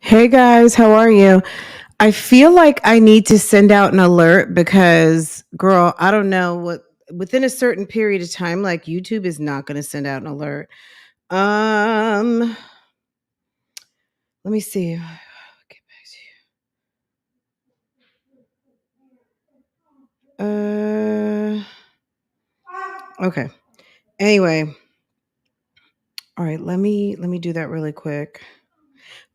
Hey guys, how are you? I feel like I need to send out an alert because, girl, I don't know what within a certain period of time, like YouTube is not going to send out an alert. Um, Let me see. Get back to you. Okay. Anyway, all right. Let me do that really quick.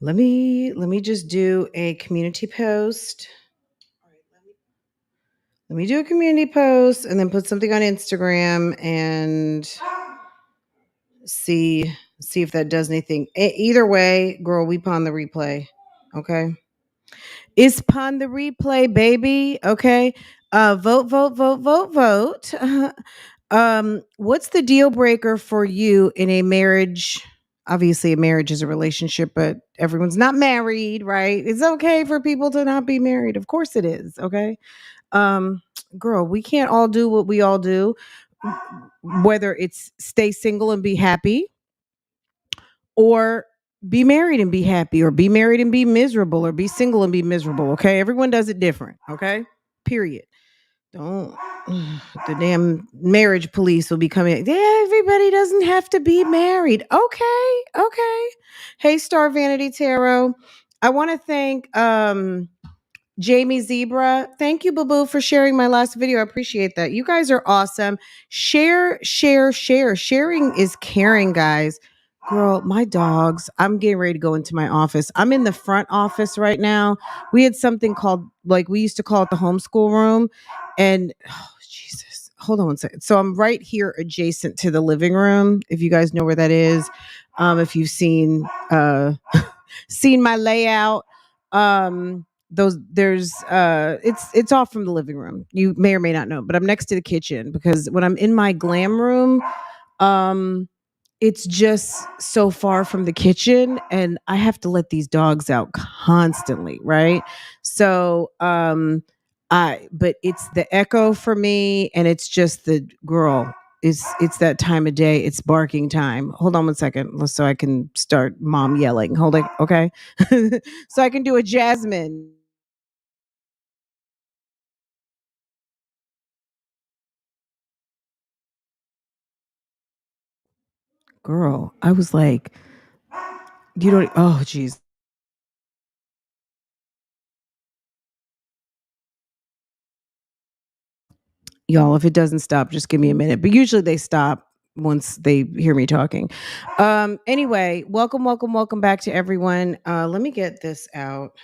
Let me just do a community post. All right, let me do a community post and then put something on Instagram and see if that does anything. Either way, girl, we pawn the replay. Okay. It's pawn the replay, baby. Okay. Vote, vote, vote, vote, vote. What's the deal breaker for you in a marriage? Obviously, a marriage is a relationship, but everyone's not married, right? It's okay for people to not be married. Of course it is. Okay. Um, Girl, we can't all do what we all do, whether it's stay single and be happy or be married and be happy, or be married and be miserable, or be single and be miserable. Okay. Everyone does it different. Okay. Period. Don't the damn marriage police will be coming. Yeah, everybody doesn't have to be married. Okay. Okay. Hey, Star Vanity Tarot. I want to thank Jamie Zebra. Thank you, Boo Boo, for sharing my last video. I appreciate that. You guys are awesome. Share, share, share. Sharing is caring, guys. Girl, my dogs, I'm getting ready to go into my office. I'm in the front office right now. We had something called, like, we used to call it the homeschool room. And, oh, Jesus. Hold on one second. So I'm right here adjacent to the living room, if you guys know where that is. If you've seen my layout. Those there's it's off from the living room. You may or may not know, but I'm next to the kitchen because when I'm in my glam room, um it's just so far from the kitchen and I have to let these dogs out constantly, right? So but it's the echo for me and it's just the girl. It's that time of day. It's barking time. Hold on one second so I can start mom yelling. Hold it, okay? So I can do a Jasmine. Girl, I was like, you don't, oh, geez. Y'all, if it doesn't stop, just give me a minute. But usually they stop once they hear me talking. Anyway, welcome, welcome, welcome back to everyone. Let me get this out.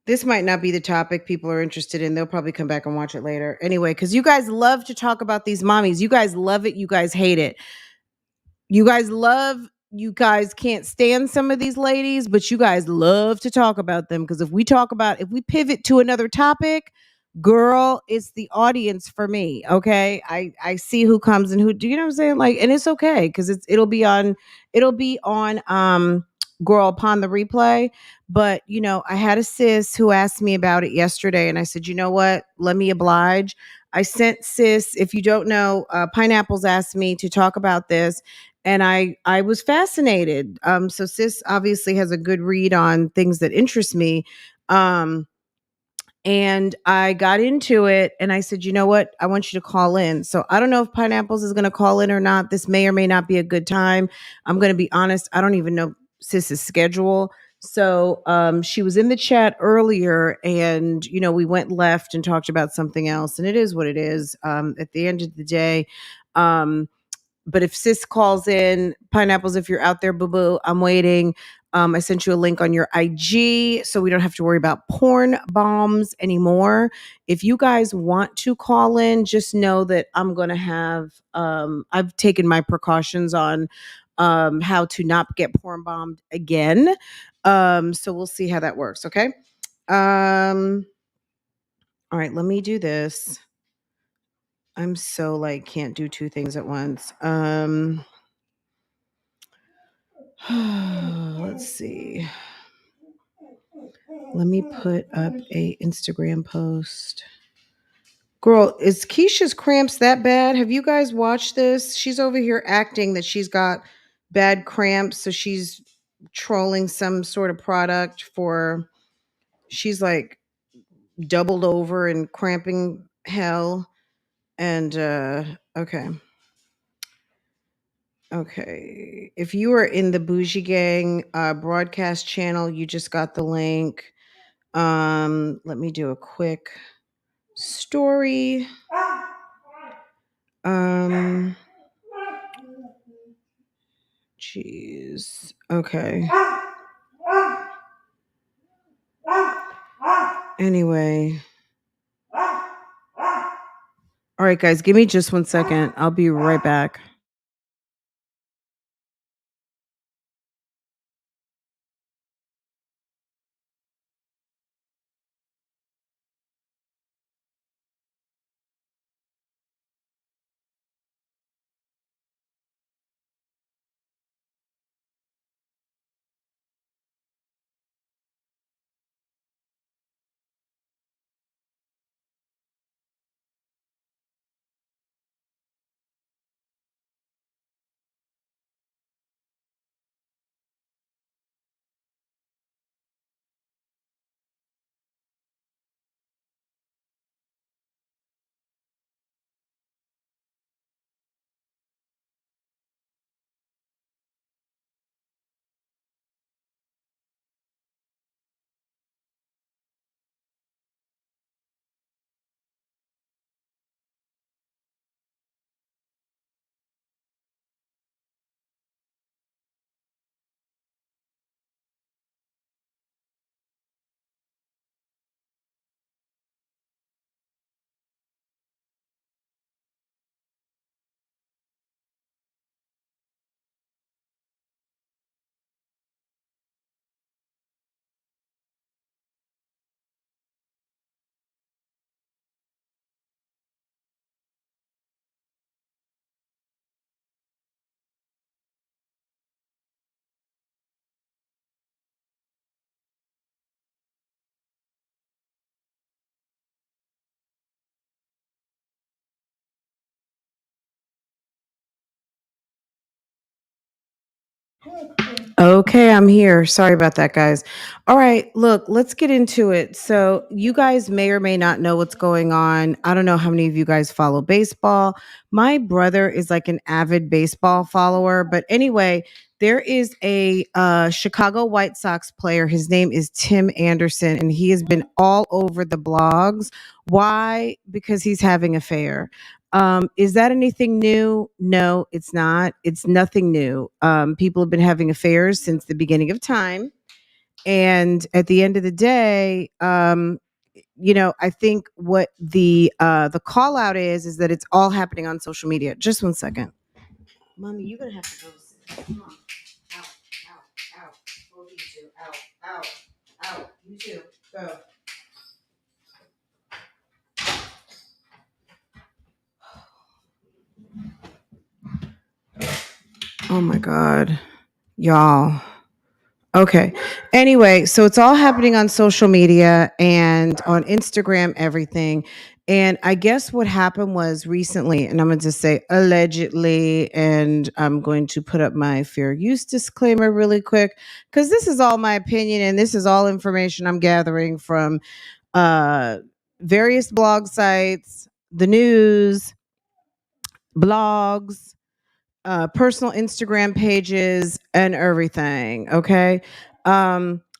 This might not be the topic people are interested in. They'll probably come back and watch it later. Anyway, because you guys love to talk about these mommies. You guys love it. You guys hate it. You guys can't stand some of these ladies, but you guys love to talk about them because if we pivot to another topic, girl, it's the audience for me. Okay. I see who comes and who, do you know what I'm saying? Like, and it's okay because it'll be on girl upon the replay. But I had a sis who asked me about it yesterday and I said, you know what? Let me oblige. I sent sis, if you don't know, Pineapples asked me to talk about this and I was fascinated. So sis obviously has a good read on things that interest me. And I got into it and I said, you know what? I want you to call in. So I don't know if Pineapples is going to call in or not. This may or may not be a good time. I'm going to be honest. I don't even know sis's schedule. So she was in the chat earlier and, we went left and talked about something else. And it is what it is. At the end of the day, but if sis calls in, Pineapples, if you're out there, boo boo, I'm waiting. I sent you a link on your IG so we don't have to worry about porn bombs anymore. If you guys want to call in, just know that I'm going to have, I've taken my precautions on how to not get porn bombed again. So we'll see how that works. Okay. All right, let me do this. I'm so like can't do two things at once. Let's see. Let me put up a Instagram post. Girl, is Keisha's cramps that bad? Have you guys watched this? She's over here acting that she's got bad cramps, so she's trolling some sort of product for, she's like doubled over and cramping hell. And okay. Okay. If you are in the Bougie Gang broadcast channel, you just got the link. Let me do a quick story. Um Jeez. Okay. Anyway. All right, guys, give me just 1 second. I'll be right back. Okay, I'm here. Sorry about that, guys. All right, look, let's get into it. So, you guys may or may not know what's going on. I don't know how many of you guys follow baseball. My brother is like an avid baseball follower. But anyway, there is a Chicago White Sox player. His name is Tim Anderson, and he has been all over the blogs. Why? Because he's having an affair. Is that anything new? No, it's not. It's nothing new. People have been having affairs since the beginning of time. And at the end of the day, I think what the call out is that it's all happening on social media. Just 1 second. Mommy, you're gonna have to go sit. Come on. Out, out, out. Both you two. Out, out, out. You too. Go. Oh my God. Y'all. Okay. Anyway, so it's all happening on social media and on Instagram, everything. And I guess what happened was recently, and I'm going to just say allegedly, and I'm going to put up my fair use disclaimer really quick because this is all my opinion and this is all information I'm gathering from uh, various blog sites, the news, blogs, personal Instagram pages and everything. Okay.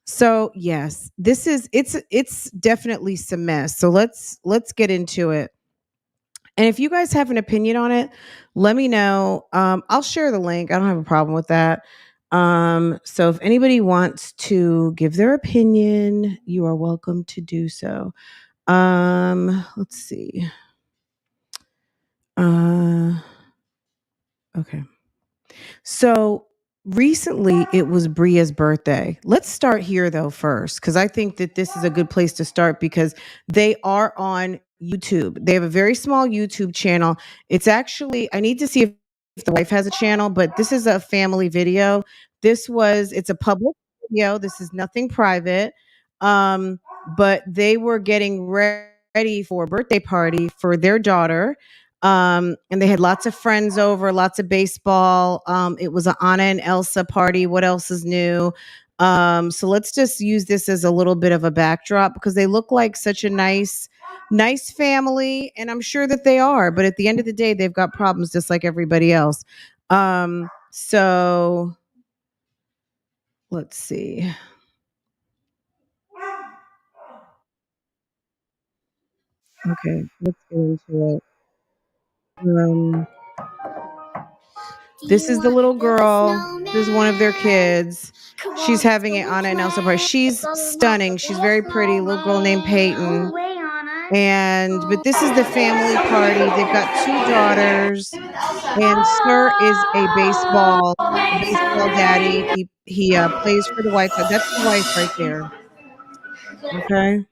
So yes, it's definitely some mess. So let's get into it. And if you guys have an opinion on it, let me know. I'll share the link. I don't have a problem with that. So if anybody wants to give their opinion, you are welcome to do so. Let's see. Okay. So recently it was Bria's birthday. Let's start here though first, because I think that this is a good place to start because they are on YouTube. They have a very small YouTube channel. It's actually, I need to see if the wife has a channel, but this is a family video. It's a public video. This is nothing private. Um, but they were getting ready for a birthday party for their daughter. And they had lots of friends over, lots of baseball. It was an Anna and Elsa party. What else is new? So let's just use this as a little bit of a backdrop because they look like such a nice family, and I'm sure that they are. But at the end of the day, they've got problems just like everybody else. So let's see. Okay, let's get into it. Um, This is the little girl. This is one of their kids. She's having it on an Elsa party. She's stunning. She's very pretty. Little girl named Peyton. But this is the family party. They've got two daughters, and Sir is a baseball daddy. He plays for the White Sox. That's the wife right there. Okay.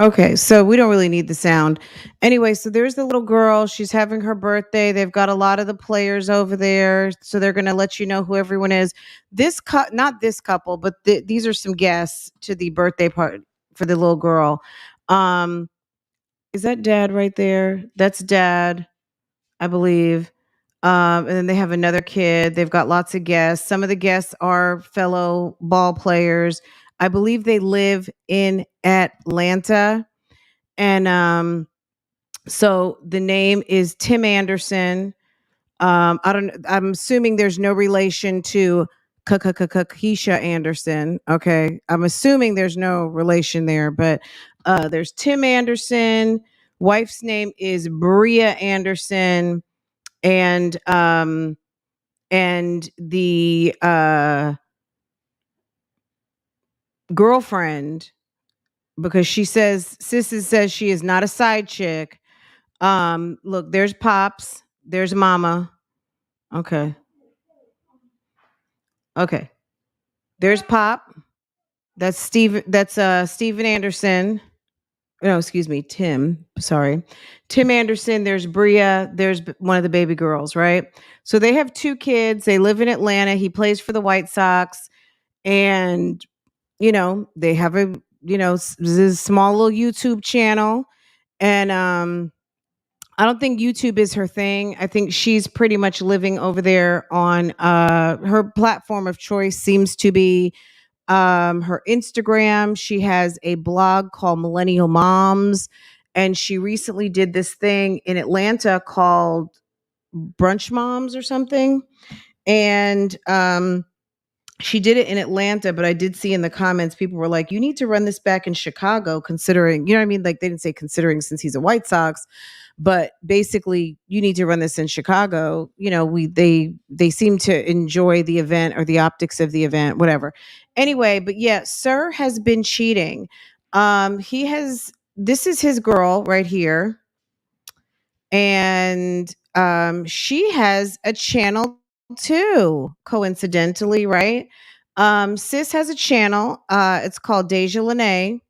Okay, so we don't really need the sound. Anyway, so there's the little girl. She's having her birthday. They've got a lot of the players over there, so they're going to let you know who everyone is. Not this couple, but these are some guests to the birthday party for the little girl. Um, is that dad right there? That's dad, I believe. And then they have another kid. They've got lots of guests. Some of the guests are fellow ball players. I believe they live in Atlanta. And so the name is Tim Anderson. I'm assuming there's no relation to Keisha Anderson. Okay. I'm assuming there's no relation there, but there's Tim Anderson. Wife's name is BRIA Anderson. And the girlfriend, because Sissy says she is not a side chick. Look, there's Pops, there's Mama. Okay. Okay. There's Pop. That's Steven Anderson. No, excuse me, Tim. Sorry. Tim Anderson, there's Bria, there's one of the baby girls, right? So they have two kids. They live in Atlanta. He plays for the White Sox, and they have a this small little YouTube channel. And I don't think YouTube is her thing. I think she's pretty much living over there on her platform of choice seems to be her Instagram. She has a blog called Millennial Moms, and she recently did this thing in Atlanta called Brunch Moms or something. And she did it in Atlanta, but I did see in the comments people were like, "You need to run this back in Chicago," considering, you know what I mean? Like they didn't say considering since he's a White Sox, but basically you need to run this in Chicago. They seem to enjoy the event or the optics of the event, whatever. Anyway, but yeah, Sir has been cheating. He has This is his girl right here, and she has a channel too, coincidentally, right? Sis has a channel. It's called Deja Lene,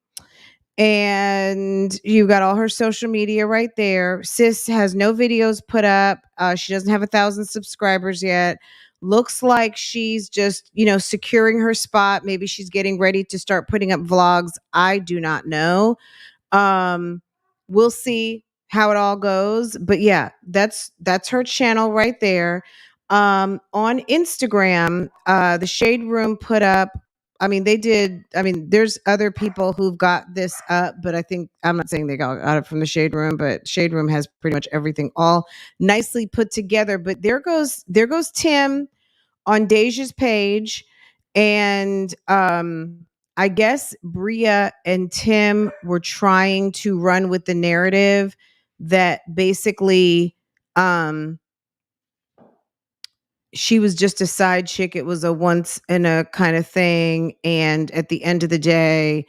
and you got all her social media right there. Sis has no videos put up. She doesn't have 1,000 subscribers yet. Looks like she's just, securing her spot. Maybe she's getting ready to start putting up vlogs. I do not know. um we'll see how it all goes, but yeah, that's her channel right there. On Instagram, the Shade Room put up, there's other people who've got this up, but I'm not saying they got it from the Shade Room, but Shade Room has pretty much everything all nicely put together. But there goes Tim on Deja's page. And I guess Bria and Tim were trying to run with the narrative that basically she was just a side chick. It was a once in a kind of thing. And at the end of the day,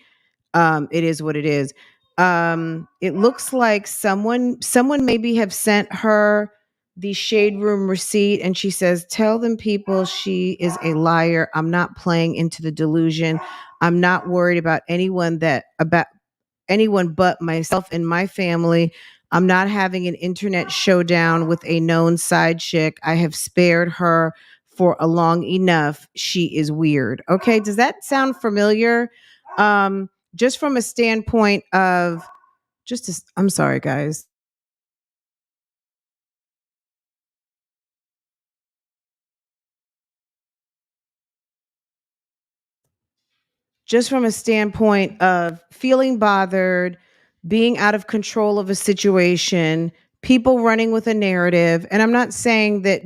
it is what it is. It looks like someone maybe have sent her the Shade Room receipt, and she says, "Tell them people she is a liar. I'm not playing into the delusion. I'm not worried about anyone anyone but myself and my family. I'm not having an internet showdown with a known side chick. I have spared her for a long enough. She is weird. Okay, does that sound familiar? Just from a standpoint of I'm sorry, guys. Just from a standpoint of feeling bothered, being out of control of a situation, people running with a narrative. And I'm not saying that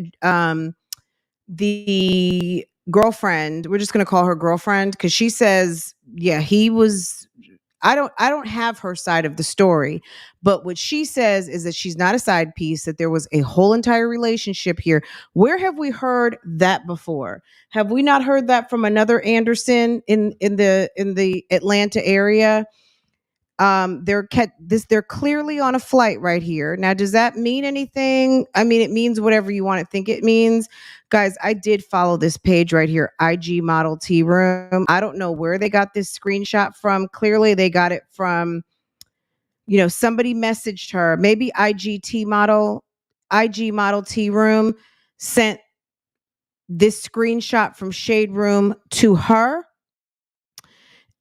the girlfriend, we're just going to call her girlfriend because she says, yeah, he was. I don't have her side of the story, but what she says is that she's not a side piece, that there was a whole entire relationship here. Where have we heard that before? Have we not heard that from another Anderson in the Atlanta area? They're clearly on a flight right here. Now, does that mean anything? I mean, it means whatever you want to think it means. Guys, I did follow this page right here, IG Model Tea Room. I don't know where they got this screenshot from. Clearly, they got it from, somebody messaged her. Maybe IG Model Tea Room sent this screenshot from Shade Room to her,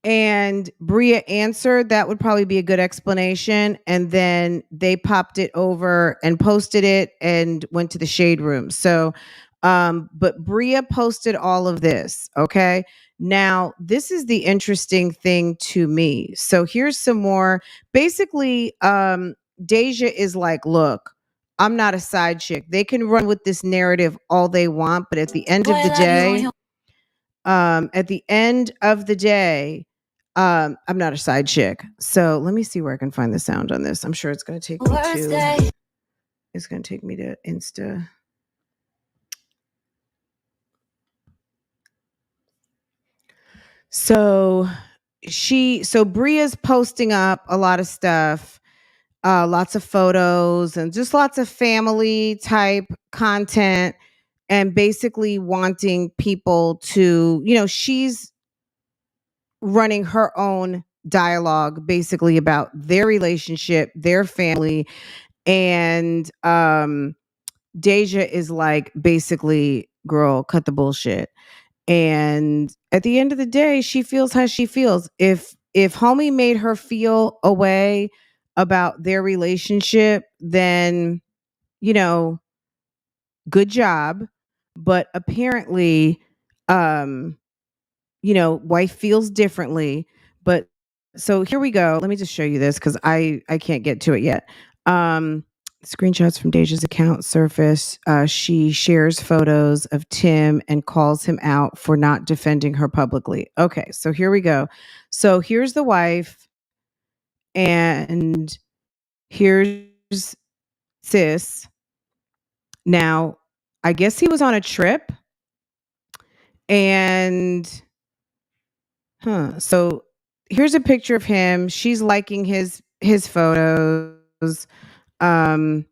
and BRIA answered. That would probably be a good explanation. And then they popped it over and posted it and went to the Shade Room. So, but BRIA posted all of this. Okay. Now, this is the interesting thing to me. So here's some more. Basically, Deja is like, look, I'm not a side chick. They can run with this narrative all they want, but at the end of the day, I'm not a side chick. So let me see where I can find the sound on this. I'm sure it's going to take me to Insta. So Bria's posting up a lot of stuff, lots of photos and just lots of family type content, and basically wanting people to, she's running her own dialogue basically about their relationship, their family, and Deja is like, basically, girl, cut the bullshit. And at the end of the day, she feels how she feels. If homie made her feel a way about their relationship, then, you know, good job. But apparently, um, wife feels differently. But so here we go. Let me just show you this because I can't get to it yet. Screenshots from Deja's account surface. She shares photos of Tim and calls him out for not defending her publicly. Okay, so here we go. So here's the wife, and here's sis. Now, I guess he was on a trip, and so here's a picture of him. She's liking his photos. Um,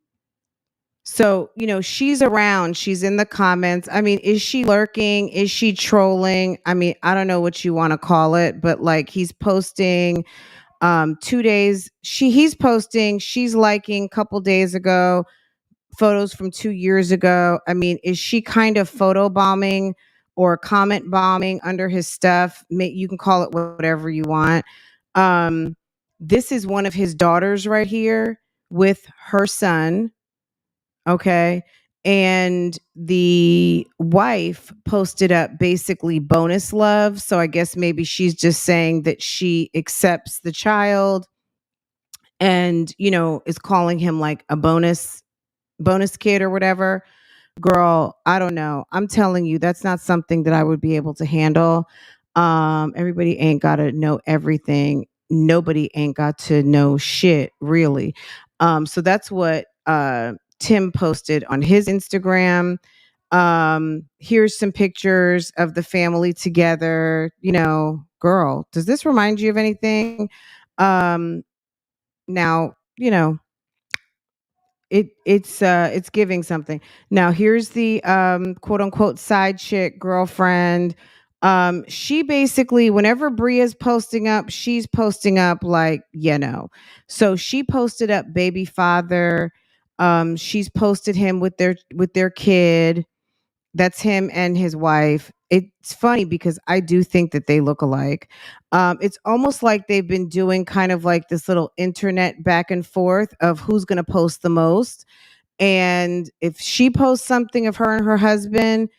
so, she's around, she's in the comments. I mean, is she lurking? Is she trolling? I mean, I don't know what you want to call it, but like he's posting 2 days. He's posting, she's liking a couple days ago, photos from 2 years ago. I mean, is she kind of photo bombing or comment bombing under his stuff? You can call it whatever you want. This is one of his daughters right here with her son. Okay. And the wife posted up basically bonus love. So I guess maybe she's just saying that she accepts the child and, is calling him like a bonus kid or whatever. Girl, I don't know. I'm telling you, that's not something that I would be able to handle. Everybody ain't got to know everything. Nobody ain't got to know shit, really. So that's what Tim posted on his Instagram. Here's some pictures of the family together. Girl, does this remind you of anything? Now, it's giving something. Now here's the quote unquote side chick girlfriend. She basically, whenever Bria's posting up, she's posting up like, so she posted up baby father. She's posted him with their kid. That's him and his wife. It's funny because I do think that they look alike. It's almost like they've been doing kind of like this little internet back and forth of who's going to post the most. And if she posts something of her and her husband,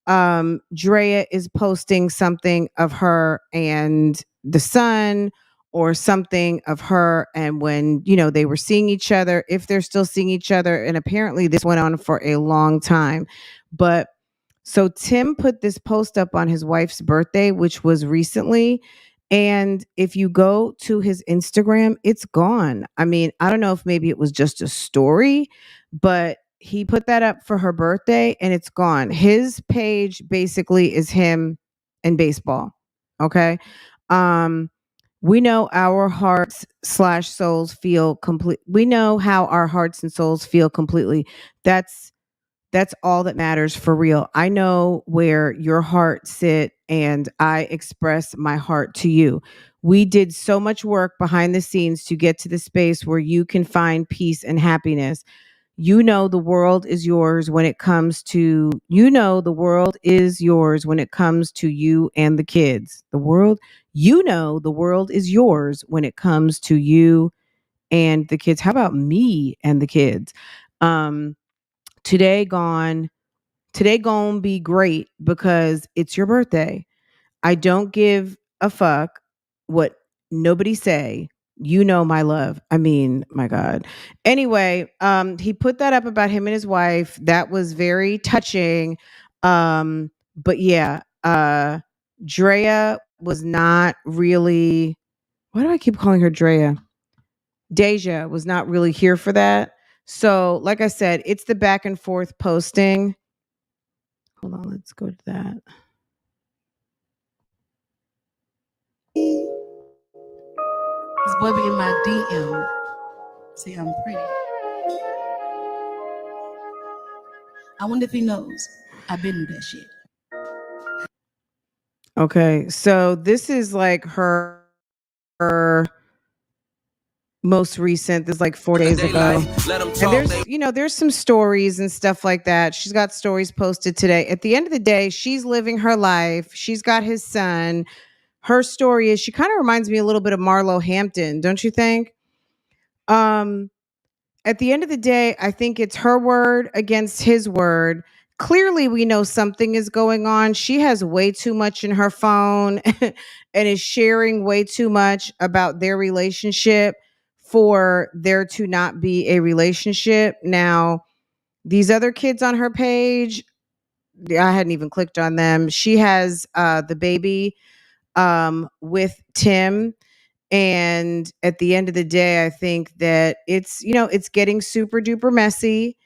Drea is posting something of her and the son, or something of her and when, they were seeing each other, if they're still seeing each other. And apparently this went on for a long time. But so Tim put this post up on his wife's birthday, which was recently. And if you go to his Instagram, it's gone. I mean, I don't know if maybe it was just a story, but he put that up for her birthday and it's gone. His page basically is him and baseball. Okay. Um, we know our hearts slash souls feel complete. We know how our hearts and souls feel completely. That's all that matters for real. I know where your heart sit and I express my heart to you. We did so much work behind the scenes to get to the space where you can find peace and happiness. The world is yours when it comes to, the world is yours when it comes to you and the kids. The world is yours when it comes to you and the kids. How about me and the kids? Um, today gone Today gonna be great because it's your birthday. I don't give a fuck what nobody say. My love. I mean, my God. Anyway, he put that up about him and his wife. That was very touching. But yeah, Drea was not really, why do I keep calling her Drea? Deja was not really here for that. So, like I said, it's the back and forth posting. Hold on, let's go to that. This boy be in my DM. Say I'm pretty. I wonder if he knows. I've been through that shit. Okay, so this is like her most recent. This is like 4 days ago. And there's some stories and stuff like that. She's got stories posted today. At the end of the day, she's living her life. She's got his son. Her story is, she kind of reminds me a little bit of Marlo Hampton, don't you think? Um, at the end of the day, I think it's her word against his word. Clearly, we know something is going on. She has way too much in her phone and is sharing way too much about their relationship for there to not be a relationship. Now, these other kids on her page, I hadn't even clicked on them. She has the baby with Tim. And at the end of the day, I think that it's getting super duper messy.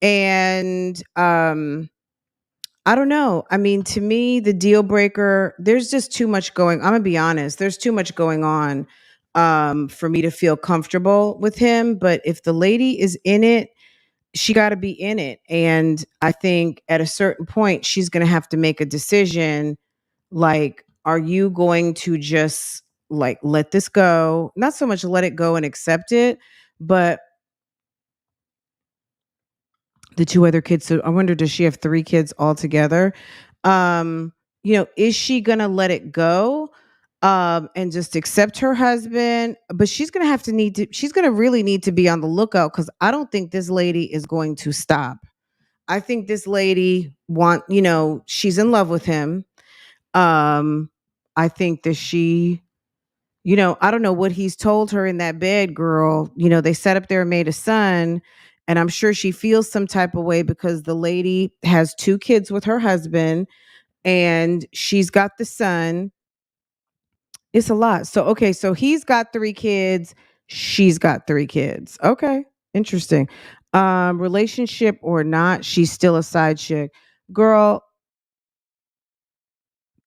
And I don't know. I mean, to me, the deal breaker, there's just too much going. I'm gonna be honest, there's too much going on for me to feel comfortable with him. But if the lady is in it, she got to be in it. And I think at a certain point, she's gonna have to make a decision. Like, are you going to just like let this go? Not so much let it go and accept it, but the two other kids. So I wonder, does she have three kids altogether? Is she gonna let it go? And just accept her husband, but she's gonna really need to be on the lookout, because I don't think this lady is going to stop. I think this lady she's in love with him. I think that I don't know what he's told her in that bed, girl. They sat up there and made a son. And I'm sure she feels some type of way because the lady has two kids with her husband and she's got the son. It's a lot. So, okay. So he's got three kids. She's got three kids. Okay. Interesting. Relationship or not, she's still a side chick. Girl,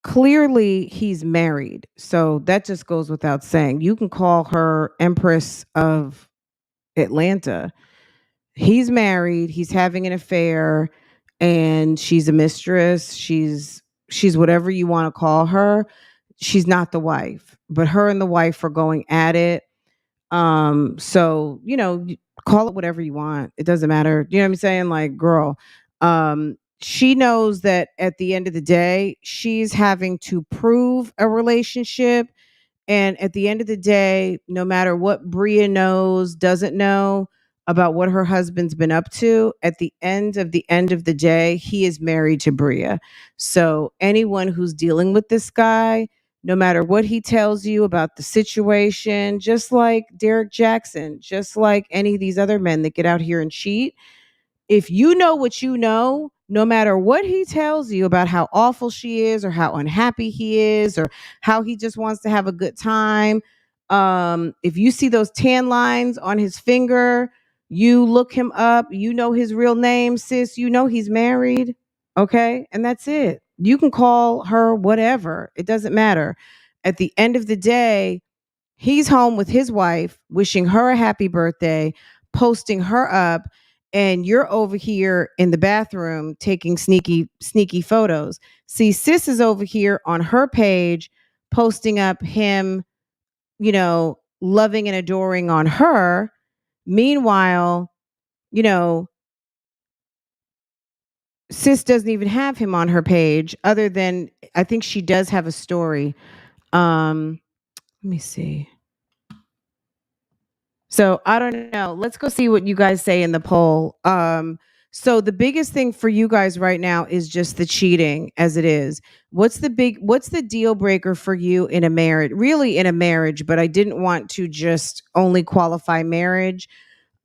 clearly he's married. So that just goes without saying. You can call her Empress of Atlanta. He's married, he's having an affair, and she's a mistress. She's whatever you want to call her. She's not the wife, but her and the wife are going at it. So, call it whatever you want. It doesn't matter. You know what I'm saying? Like, girl, she knows that at the end of the day, she's having to prove a relationship. And at the end of the day, no matter what Bria knows, doesn't know about what her husband's been up to, at the end of the day, he is married to Bria. So anyone who's dealing with this guy, no matter what he tells you about the situation, just like Derek Jackson, just like any of these other men that get out here and cheat, if you know what you know, no matter what he tells you about how awful she is or how unhappy he is or how he just wants to have a good time, if you see those tan lines on his finger, you look him up, you know his real name, sis, you know he's married. Okay. And that's it. You can call her whatever. It doesn't matter. At the end of the day, he's home with his wife, wishing her a happy birthday, posting her up, and you're over here in the bathroom taking sneaky photos. See, sis is over here on her page posting up him, loving and adoring on her. Meanwhile, you know, sis doesn't even have him on her page other than I think she does have a story. Let me see. So I don't know. Let's go see what you guys say in the poll. So the biggest thing for you guys right now is just the cheating as it is. What's the deal breaker for you in a marriage? Really in a marriage, but I didn't want to just only qualify marriage.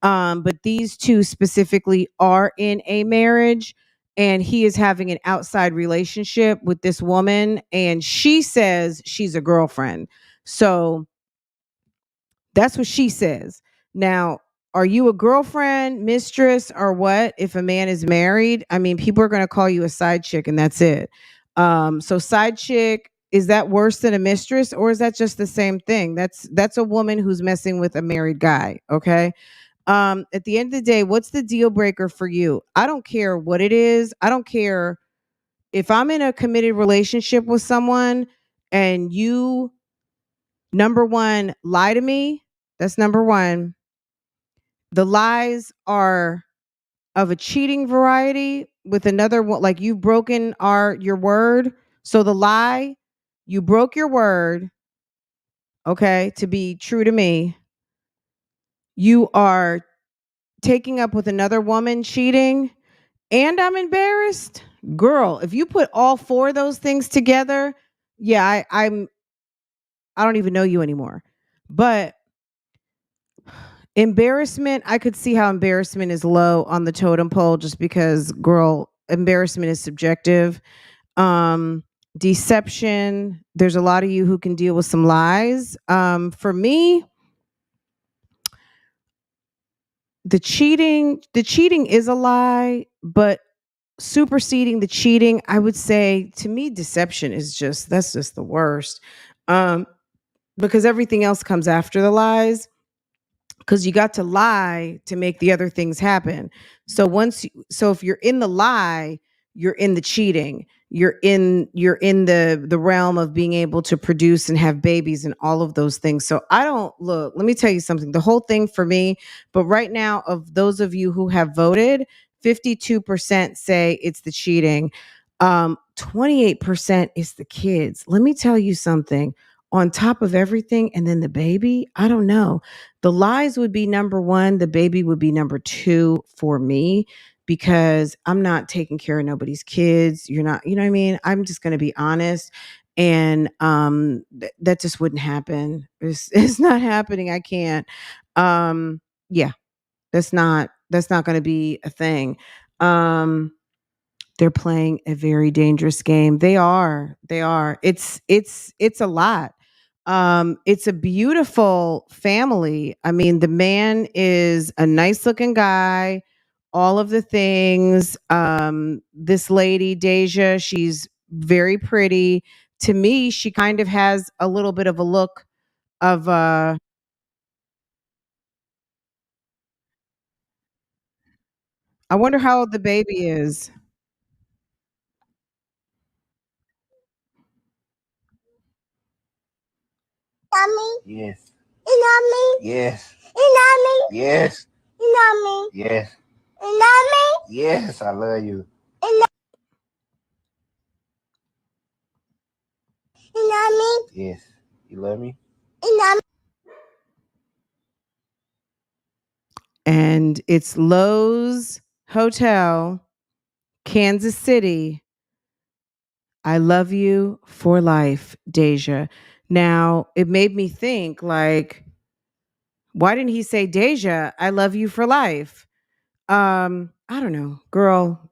But these two specifically are in a marriage and he is having an outside relationship with this woman and she says she's a girlfriend. So that's what she says. Now, are you a girlfriend, mistress, or what? If a man is married, I mean, people are going to call you a side chick, and that's it. So side chick, is that worse than a mistress, or is that just the same thing? That's a woman who's messing with a married guy. Okay. At the end of the day, what's the deal breaker for you? I don't care what it is. I don't care if I'm in a committed relationship with someone and you number one, lie to me. That's number one. The lies are of a cheating variety with another one, like you've broken your word. So the lie, you broke your word, okay, to be true to me. You are taking up with another woman, cheating, and I'm embarrassed. Girl, if you put all four of those things together, yeah, I don't even know you anymore. But embarrassment, I could see how embarrassment is low on the totem pole just because, girl, embarrassment is subjective. Um, Deception, there's a lot of you who can deal with some lies. For me, the cheating is a lie, but superseding the cheating, I would say to me, deception is that's just the worst. Um, because everything else comes after the lies. Because you got to lie to make the other things happen. So if you're in the lie, you're in the cheating. You're in the realm of being able to produce and have babies and all of those things. So I don't look, let me tell you something. The whole thing for me, but right now of those of you who have voted, 52% say it's the cheating. 28% is the kids. Let me tell you something. On top of everything and then the baby, I don't know. The lies would be number one. The baby would be number two for me because I'm not taking care of nobody's kids. You're not, you know what I mean? I'm just going to be honest. And that just wouldn't happen. It's not happening. I can't. Yeah, that's not going to be a thing. Um, they're playing a very dangerous game. They are. They are. It's a lot. It's a beautiful family. I mean, the man is a nice looking guy, all of the things. This lady, Deja, she's very pretty. To me, she kind of has a little bit of a look of I wonder how old the baby is. Yes. You love me? Yes. You love me? Yes. You love me? Yes. You love me? Yes, I love you. You love me? Yes. You love me? You love me? And it's Lowe's Hotel, Kansas City. I love you for life, Deja. Now, it made me think, like, why didn't he say, Deja, I love you for life? I don't know, girl.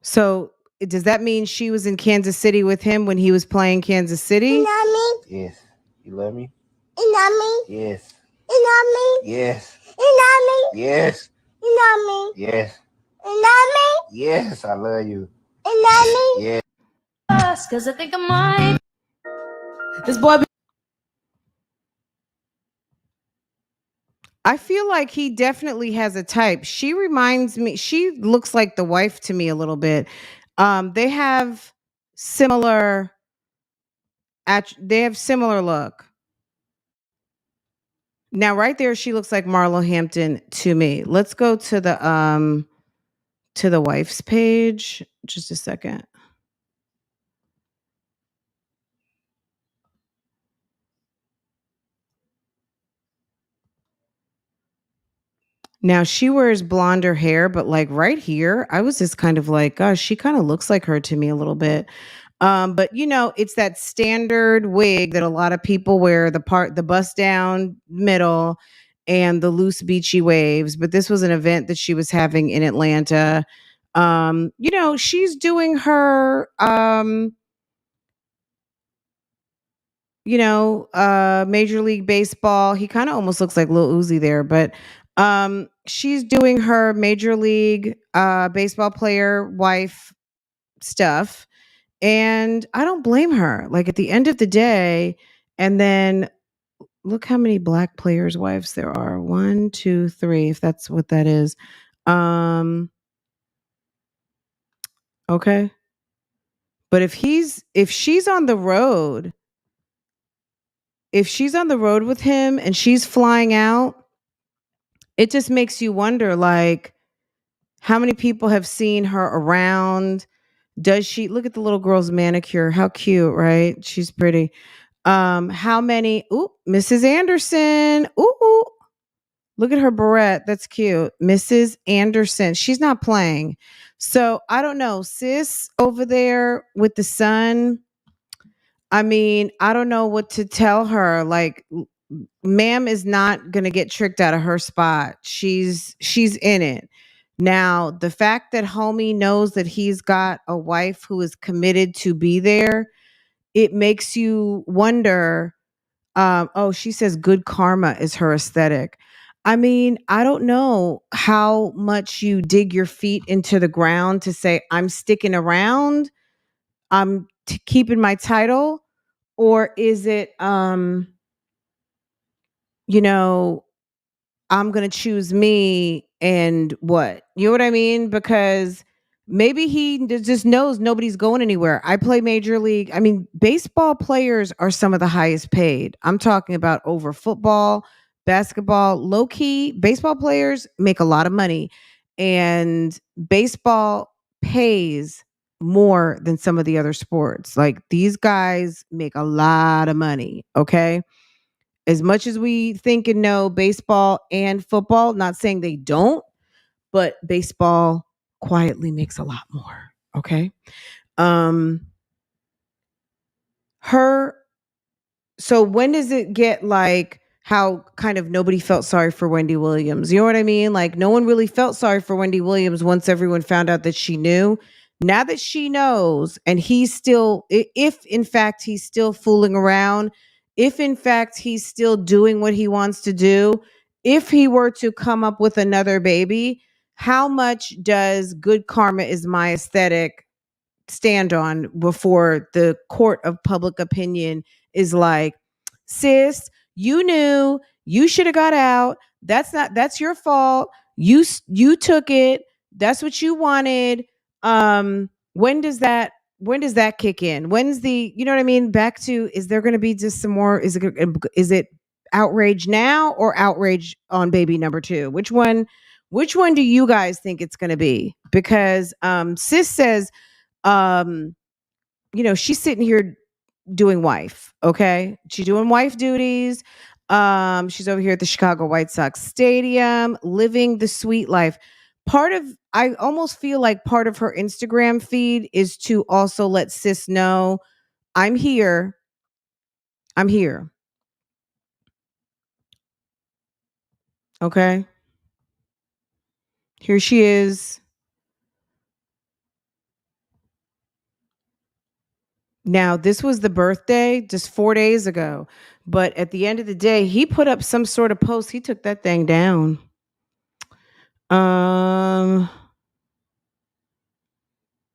So does that mean she was in Kansas City with him when he was playing Kansas City? You love me? Yes. You love me? You love me? Yes. You love me? Yes. You love me? Yes. You love me? Yes. You love me? Yes, I love you. You love me? Yes. Cause I think I might. This boy be I feel like he definitely has a type. She reminds me, she looks like the wife to me a little bit. They have similar they have similar look. Now right there she looks like Marlo Hampton to me. Let's go to the wife's page. Just a second. Now she wears blonder hair, but like right here, I was just kind of like, gosh, she kind of looks like her to me a little bit. But you know, it's that standard wig that a lot of people wear, the bust down middle and the loose beachy waves. But this was an event that she was having in Atlanta. You know, she's doing her Major League Baseball. He kind of almost looks like Lil Uzi there, but she's doing her Major League baseball player wife stuff. And I don't blame her. Like at the end of the day, and then look how many black players' wives there are. 1, 2, 3, if that's what that is. Okay. But if she's on the road, if she's on the road with him and she's flying out, it just makes you wonder, like, how many people have seen her around? Does she look at the little girl's manicure? How cute, right? She's pretty. How many? Ooh, Mrs. Anderson. Ooh, look at her barrette. That's cute. Mrs. Anderson. She's not playing. So I don't know. Sis over there with the son. I mean, I don't know what to tell her. Like, ma'am is not gonna get tricked out of her spot. She's in it. Now, the fact that homie knows that he's got a wife who is committed to be there, it makes you wonder. Oh, she says good karma is her aesthetic. I mean, I don't know how much you dig your feet into the ground to say, I'm sticking around, I'm keeping my title, or is it, you know, I'm going to choose me and what? You know what I mean? Because maybe he just knows nobody's going anywhere. I play major league. I mean, baseball players are some of the highest paid. I'm talking about over football, basketball, low key. Baseball players make a lot of money, and baseball pays more than some of the other sports. Like these guys make a lot of money. Okay, as much as we think and know baseball and football, not saying they don't, but baseball quietly makes a lot more. Okay. Um, her, so when does it get like how kind of nobody felt sorry for Wendy Williams? You know what I mean? Like no one really felt sorry for Wendy Williams once everyone found out that she knew. Now that she knows, and he's still, if in fact he's still fooling around, if in fact he's still doing what he wants to do, if he were to come up with another baby, how much does good karma is my aesthetic stand on before the court of public opinion is like, sis, you knew, you should have got out. That's your fault. You took it. That's what you wanted. When does that when does that kick in? When's the, you know what I mean? Back to, is there going to be just some more? Is it outrage now or outrage on baby number 2? Which one do you guys think it's going to be? Because sis says, she's sitting here doing wife. Okay. She's doing wife duties. She's over here at the Chicago White Sox Stadium, living the sweet life. I almost feel like part of her Instagram feed is to also let sis know, I'm here. I'm here. Okay. Here she is. Now, this was the birthday just 4 days ago. But at the end of the day, he put up some sort of post. He took that thing down.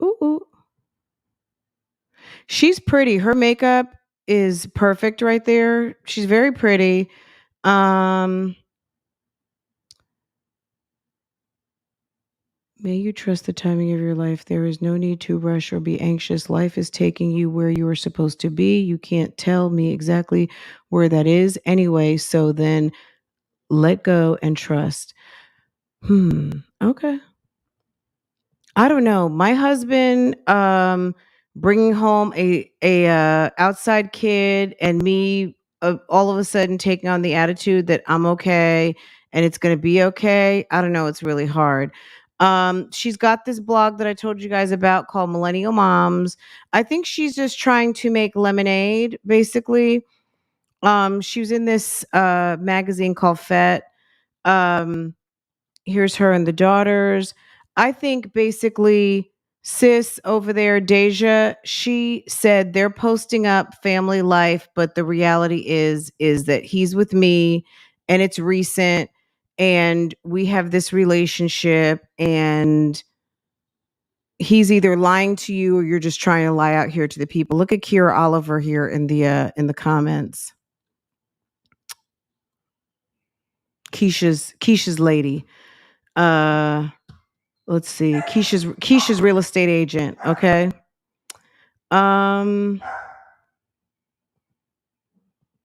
Ooh. She's pretty. Her makeup is perfect right there. She's very pretty. May you trust the timing of your life. There is no need to rush or be anxious. Life is taking you where you are supposed to be. You can't tell me exactly where that is anyway. So then let go and trust. Okay. I don't know. My husband bringing home a outside kid and me all of a sudden taking on the attitude that I'm okay and it's going to be okay. I don't know. It's really hard. She's got this blog that I told you guys about called Millennial Moms. I think she's just trying to make lemonade, basically. She was in this magazine called Fet. Here's her and the daughters. I think basically sis over there, Deja, she said they're posting up family life, but the reality is that he's with me and it's recent and we have this relationship and he's either lying to you or you're just trying to lie out here to the people. Look at Kira Oliver here in the comments. Keisha's lady. Let's see. Keisha's real estate agent. Okay.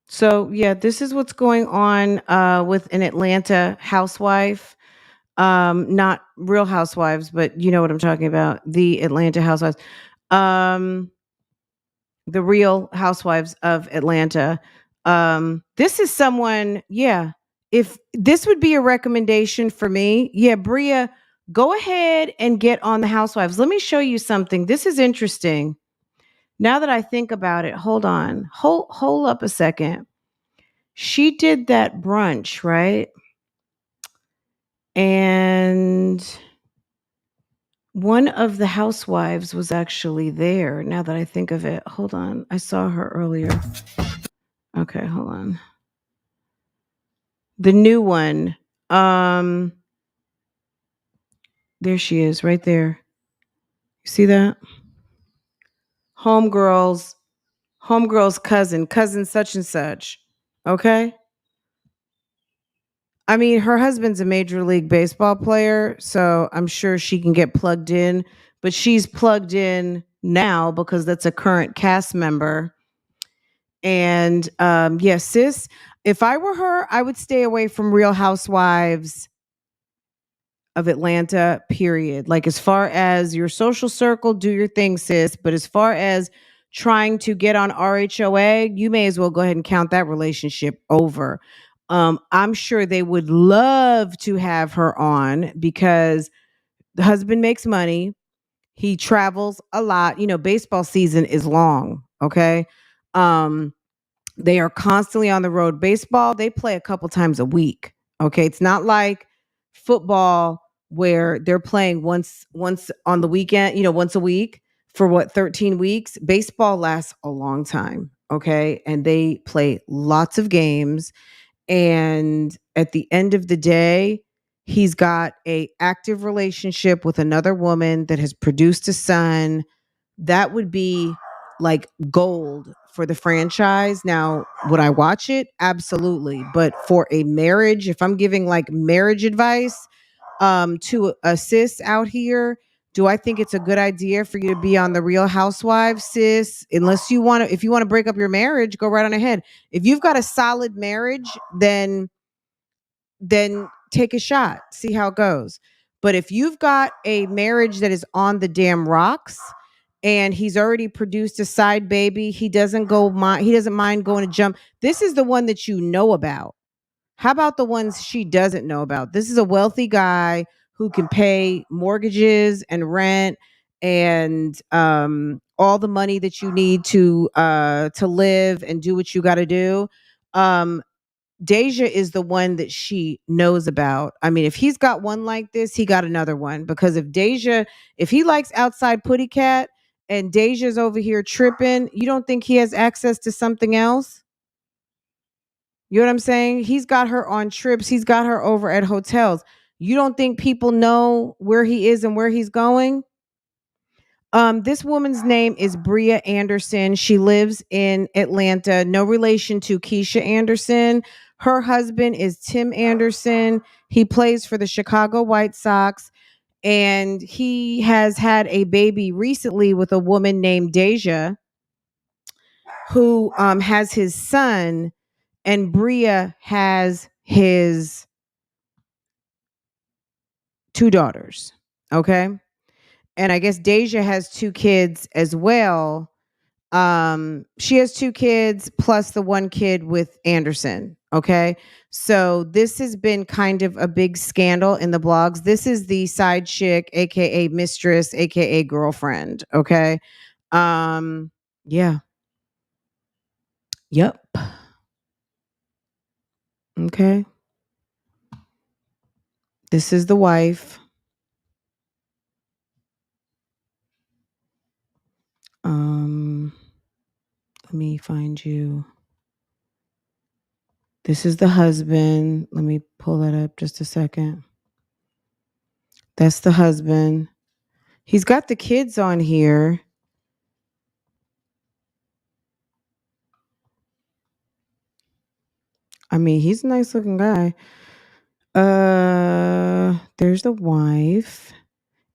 So yeah, this is what's going on with an Atlanta housewife. Not Real Housewives, but you know what I'm talking about. The Atlanta Housewives. The Real Housewives of Atlanta. This is someone, yeah. If this would be a recommendation for me, yeah, BRIA, go ahead and get on the Housewives. Let me show you something. This is interesting. Now that I think about it, hold on. Hold up a second. She did that brunch, right? And one of the housewives was actually there. Now that I think of it, hold on. I saw her earlier. Okay, hold on. The new one. There she is, right there. You see that? Homegirl's cousin such and such. Okay? I mean, her husband's a Major League Baseball player, so I'm sure she can get plugged in, but she's plugged in now because that's a current cast member. And yeah, sis, if I were her, I would stay away from Real Housewives of Atlanta, period. Like, as far as your social circle, do your thing, sis. But as far as trying to get on RHOA, you may as well go ahead and count that relationship over. I'm sure they would love to have her on because the husband makes money. He travels a lot. You know, baseball season is long. Okay. They are constantly on the road. Baseball, they play a couple times a week. Okay. It's not like football where they're playing once on the weekend, once a week for 13 weeks. Baseball lasts a long time. Okay. And they play lots of games. And at the end of the day, he's got a active relationship with another woman that has produced a son. That would be like gold for the franchise. Now, would I watch it? Absolutely. But for a marriage, if I'm giving like marriage advice to a sis out here, Do I think it's a good idea for you to be on the Real Housewives, sis? Unless you want to, if you want to break up your marriage, go right on ahead. If you've got a solid marriage, then take a shot, see how it goes. But if you've got a marriage that is on the damn rocks and he's already produced a side baby, he doesn't mind going to jump. This is the one that you know about. How about the ones she doesn't know about? This is a wealthy guy who can pay mortgages and rent and all the money that you need to live and do what you got to do. Deja is the one that she knows about. I mean, if he's got one like this, he got another one. Because if he likes outside putty cat and Deja's over here tripping, you don't think he has access to something else? You know what I'm saying? He's got her on trips. He's got her over at hotels. You don't think people know where he is and where he's going? This woman's name is BRIA Anderson. She lives in Atlanta. No relation to Keisha Anderson. Her husband is Tim Anderson. He plays for the Chicago White Sox. And he has had a baby recently with a woman named Deja, who has his son, and BRIA has his 2 daughters. Okay. And I guess Deja has 2 kids as well. She has 2 kids plus the 1 kid with Anderson. Okay. So this has been kind of a big scandal in the blogs. This is the side chick, aka mistress, aka girlfriend. Okay. Yeah. Yep. Okay. This is the wife. Let me find you. This is the husband. Let me pull that up just a second. That's the husband. He's got the kids on here. I mean, he's a nice looking guy. There's the wife.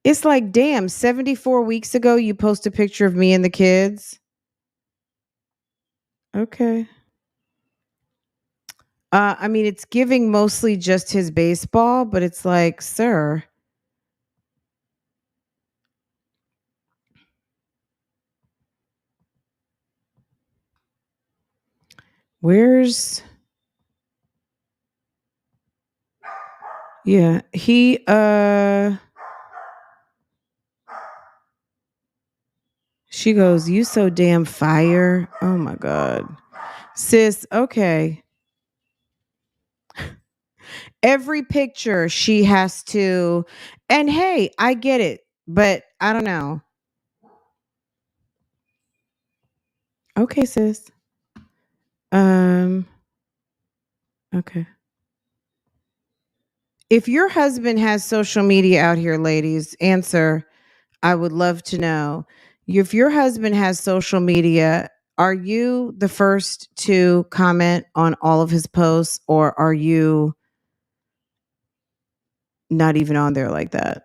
It's like, damn, 74 weeks ago you post a picture of me and the kids. Okay. I mean, it's giving mostly just his baseball, but it's like, sir. Where's Yeah, she goes, "You so damn fire." Oh my god. Sis, okay. Every picture she has to, and hey, I get it, but I don't know. Okay, sis. Okay. If your husband has social media out here, ladies, answer. I would love to know. If your husband has social media, are you the first to comment on all of his posts, or are you not even on there like that?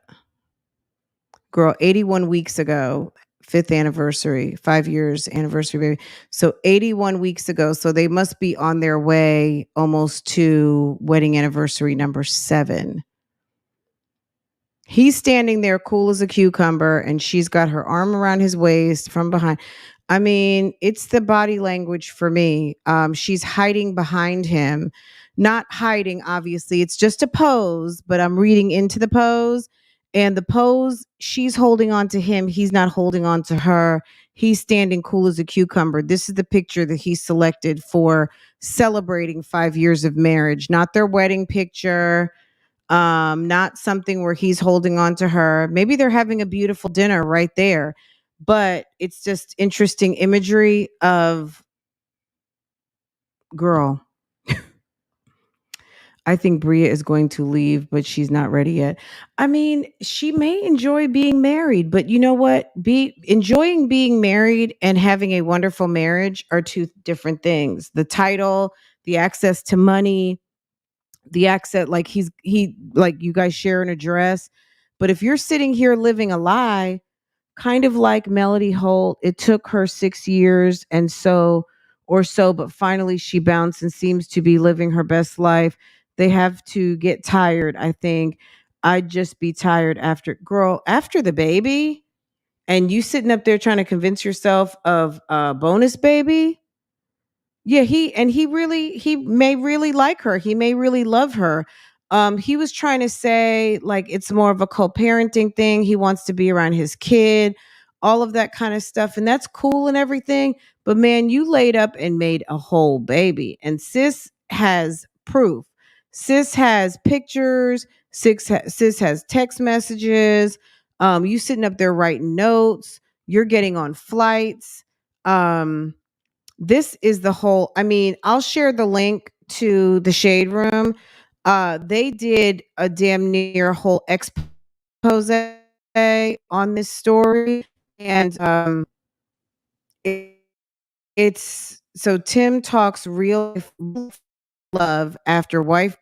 Girl, 81 weeks ago, 5th anniversary, 5 years anniversary, baby. So 81 weeks ago. So they must be on their way almost to wedding anniversary number 7. He's standing there cool as a cucumber, and she's got her arm around his waist from behind. I mean, it's the body language for me. She's hiding behind him. Not hiding, obviously. It's just a pose, but I'm reading into the pose. And the pose, she's holding on to him. He's not holding on to her. He's standing cool as a cucumber. This is the picture that he selected for celebrating 5 years of marriage, not their wedding picture, not something where he's holding on to her. Maybe they're having a beautiful dinner right there, but it's just interesting imagery of, girl. I think Bria is going to leave, but she's not ready yet. I mean, she may enjoy being married, but you know what? Enjoying being married and having a wonderful marriage are 2 different things. The title, the access to money, the accent, like he like you guys share an address, But if you're sitting here living a lie, kind of like Melody Holt, it took her 6 years and so or so, but finally she bounced and seems to be living her best life. They have to get tired, I think. I'd just be tired after, girl, after the baby, and you sitting up there trying to convince yourself of a bonus baby. Yeah, he may really like her. He may really love her. He was trying to say like it's more of a co-parenting thing. He wants to be around his kid, all of that kind of stuff, and that's cool and everything. But man, you laid up and made a whole baby, and sis has proof. Sis has pictures. Sis has text messages. You sitting up there writing notes. You're getting on flights. This is the whole, I mean, I'll share the link to the Shade Room. They did a damn near whole expose on this story. And it, it's so Tim talks real love after wife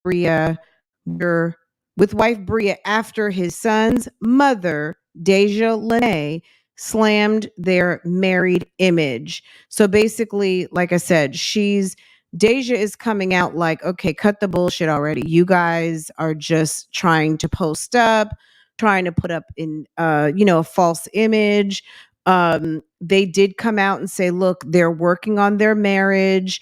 BRIA with wife BRIA after his son's mother, Deja Lene, slammed their married image. So basically, like I said, Deja is coming out like, okay, cut the bullshit already. You guys are just trying to post up, trying to put up in a false image. They did come out and say, look, they're working on their marriage.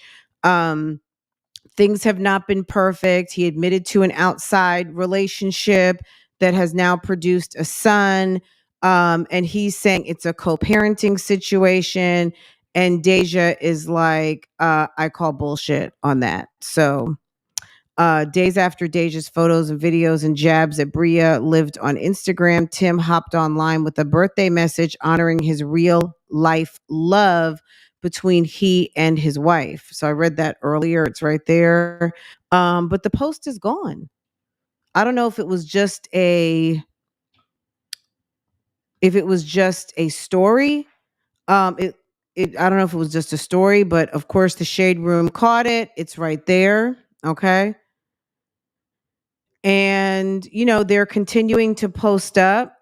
Things have not been perfect. He admitted to an outside relationship that has now produced a son. And he's saying it's a co-parenting situation. And Deja is like, I call bullshit on that. So days after Deja's photos and videos and jabs at BRIA lived on Instagram, Tim hopped online with a birthday message honoring his real life love between he and his wife. So I read that earlier. It's right there. But the post is gone. I don't know if it was just a story. I don't know if it was just a story, but of course the Shade Room caught it. It's right there. Okay. And they're continuing to post up.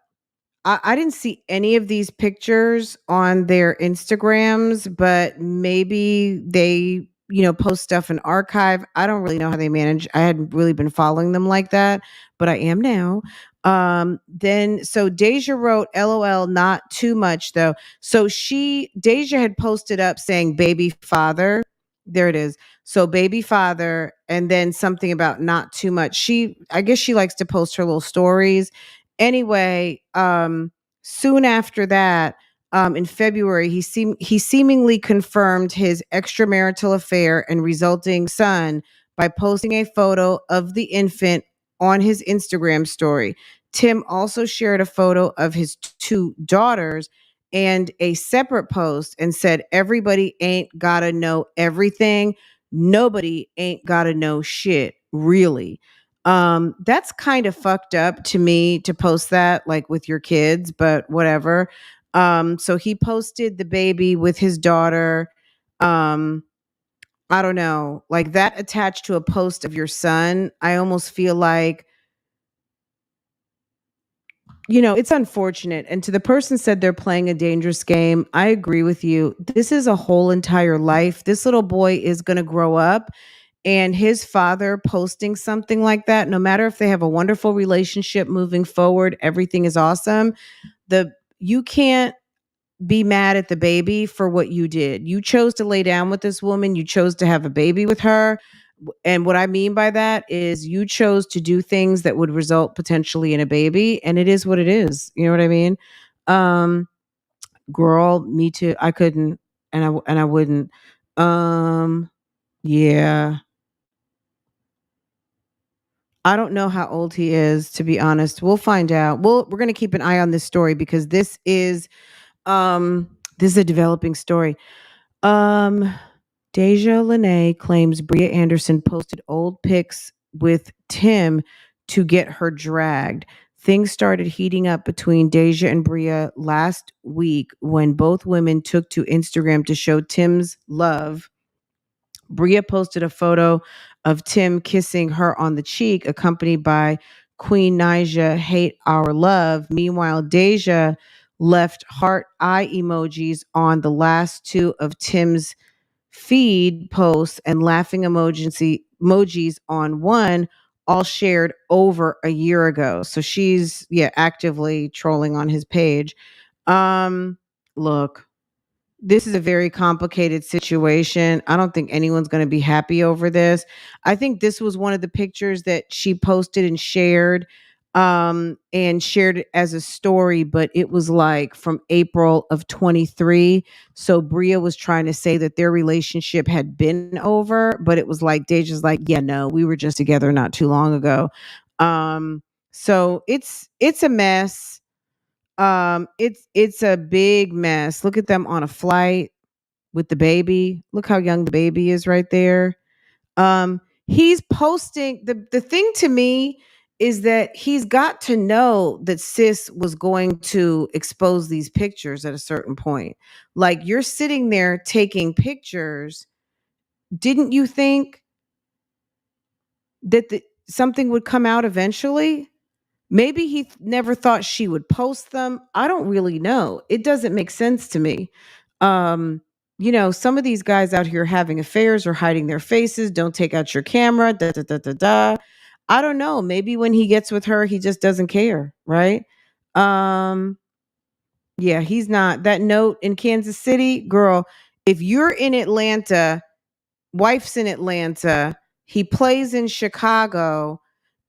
I didn't see any of these pictures on their Instagrams, but maybe they post stuff in archive. I don't really know how they manage. I hadn't really been following them like that, but I am now. Then so Deja wrote LOL, not too much though. So Deja had posted up saying baby father. There it is. So baby father, and then something about not too much. I guess she likes to post her little stories. Anyway, soon after that, in February, he seemingly confirmed his extramarital affair and resulting son by posting a photo of the infant on his Instagram story. Tim also shared a photo of his two daughters and a separate post and said, everybody ain't gotta know everything. Nobody ain't gotta know shit, really. That's kind of fucked up to me to post that like with your kids, but whatever. So he posted the baby with his daughter. Um, I don't know, like that attached to a post of your son. I almost feel like it's unfortunate. And to the person said they're playing a dangerous game, I agree with you. This is a whole entire life. This little boy is going to grow up, and his father posting something like that, no matter if they have a wonderful relationship moving forward, everything is awesome. You can't be mad at the baby for what you did. You chose to lay down with this woman. You chose to have a baby with her. And what I mean by that is you chose to do things that would result potentially in a baby, and it is what it is. You know what I mean? Um, Girl, me too. I couldn't, and I wouldn't. Um, yeah. I don't know how old he is, to be honest. We'll find out. We're going to keep an eye on this story because this is a developing story. Um, Deja Lene claims Bria Anderson posted old pics with Tim to get her dragged. Things started heating up between Deja and Bria last week when both women took to Instagram to show Tim's love. Bria posted a photo of Tim kissing her on the cheek, accompanied by Queen Naija hate our love. Meanwhile, Deja left heart eye emojis on the last two of Tim's feed posts and laughing emojis on one, all shared over a year ago. So she's actively trolling on his page. Look, this is a very complicated situation. I don't think anyone's going to be happy over this. I think this was one of the pictures that she posted and shared it as a story, but it was like from April of 23. So BRIA was trying to say that their relationship had been over, but it was like Deja's like, yeah, no, we were just together not too long ago. So it's a mess. It's a big mess. Look at them on a flight with the baby. Look how young the baby is right there. He's posting the thing to me is that he's got to know that sis was going to expose these pictures at a certain point. Like, you're sitting there taking pictures. Didn't you think that something would come out eventually? Maybe he never thought she would post them. I don't really know. It doesn't make sense to me. Um, some of these guys out here having affairs or hiding their faces, don't take out your camera, da da da da da. I don't know. Maybe when he gets with her, he just doesn't care, right? Um, yeah, he's not. That note in Kansas City, girl, if you're in Atlanta, wife's in Atlanta, he plays in Chicago,